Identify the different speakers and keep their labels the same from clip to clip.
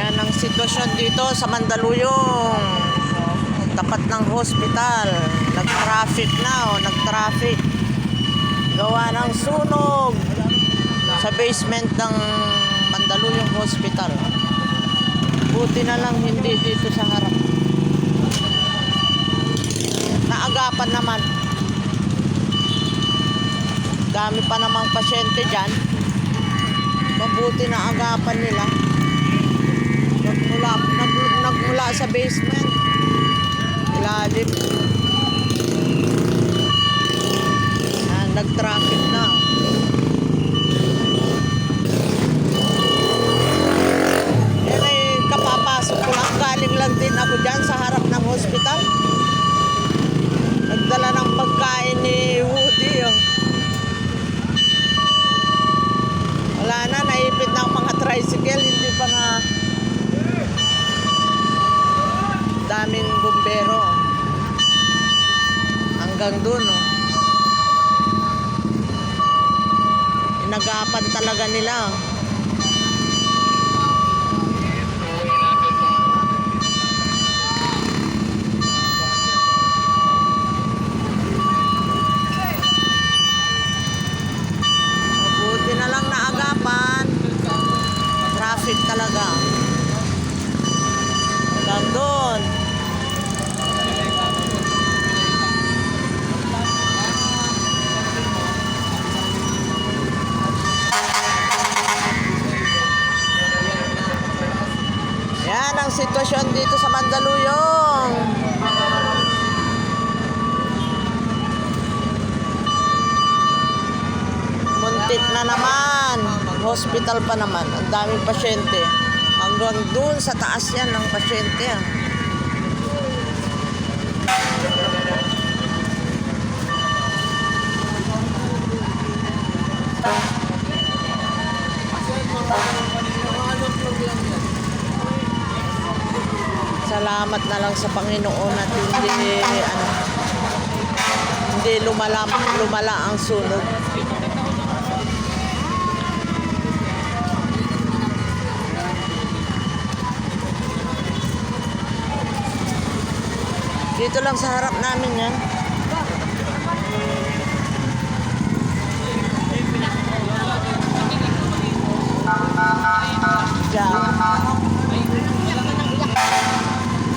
Speaker 1: Yan ang sitwasyon dito sa Mandaluyong. Tapat ng hospital. Nag-traffic na nag-traffic. Gawa ng sunog sa basement ng Mandaluyong Hospital. Buti na lang hindi dito sa harap. Naagapan naman. Dami pa namang pasyente dyan. Mabuti na agapan nila. Nagmula sa basement. Ilalim. Nag-traffic na. Yan ay kapapasok ko lang. Galing lang din ako dyan sa harap ng hospital. Nagdala ng pagkain ni Woody. Wala na, naipit na ang mga tricycle. Hindi pa na daming bumbero. Hanggang dun, inagapan talaga nila. Mabuti na lang naagapan. Traffic talaga. Hanggang dun. Yan ang sitwasyon dito sa Mandaluyong. Muntik na naman. Hospital pa naman. Ang daming pasyente. Hanggang doon sa taas yan ng pasyente. Salamat na lang sa Panginoon at hindi lumala ang sunog. Dito lang sa harap namin yan. Diyan.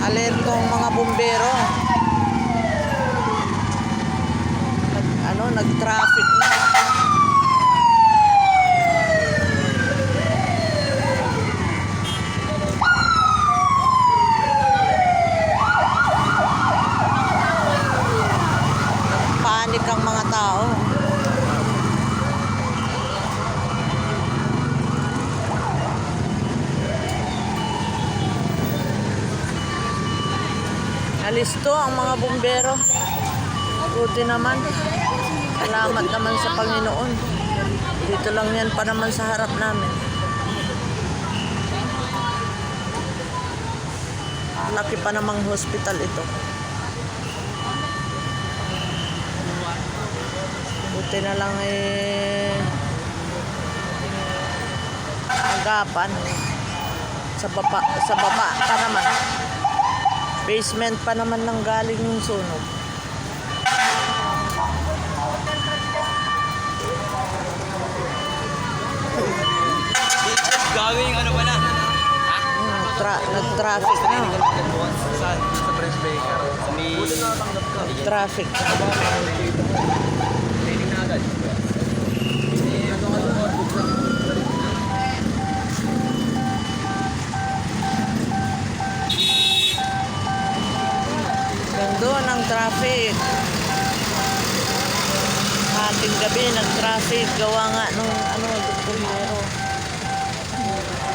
Speaker 1: Alertong mga bumbero. Nag-traffic na. Panik ang mga tao. Nalisto ang mga bumbero. Buti naman. Salamat naman sa Panginoon. Dito lang yan pa naman sa harap namin. Laki pa namang hospital ito. Buti na lang agapan. Sa baba pa naman. Basement pa naman nang galing yung sunog.
Speaker 2: Gawing ano ba na?
Speaker 1: Nag-traffic na.
Speaker 2: Sa Press Baker.
Speaker 1: Traffic na.
Speaker 2: Training na agad.
Speaker 1: Doon ang traffic. Hating gabi nag-traffic. Gawa nga nung bumbero.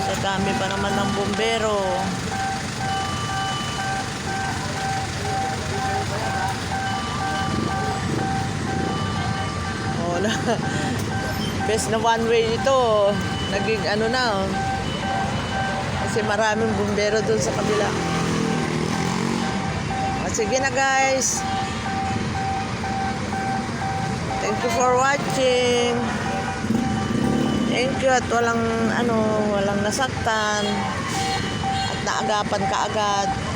Speaker 1: Sa dami pa naman ng bumbero. Wala. Best na one way ito. Naging kasi maraming bumbero doon sa kabila. Sige na guys. Thank you for watching. Thank you at walang nasaktan. agapan kaagad.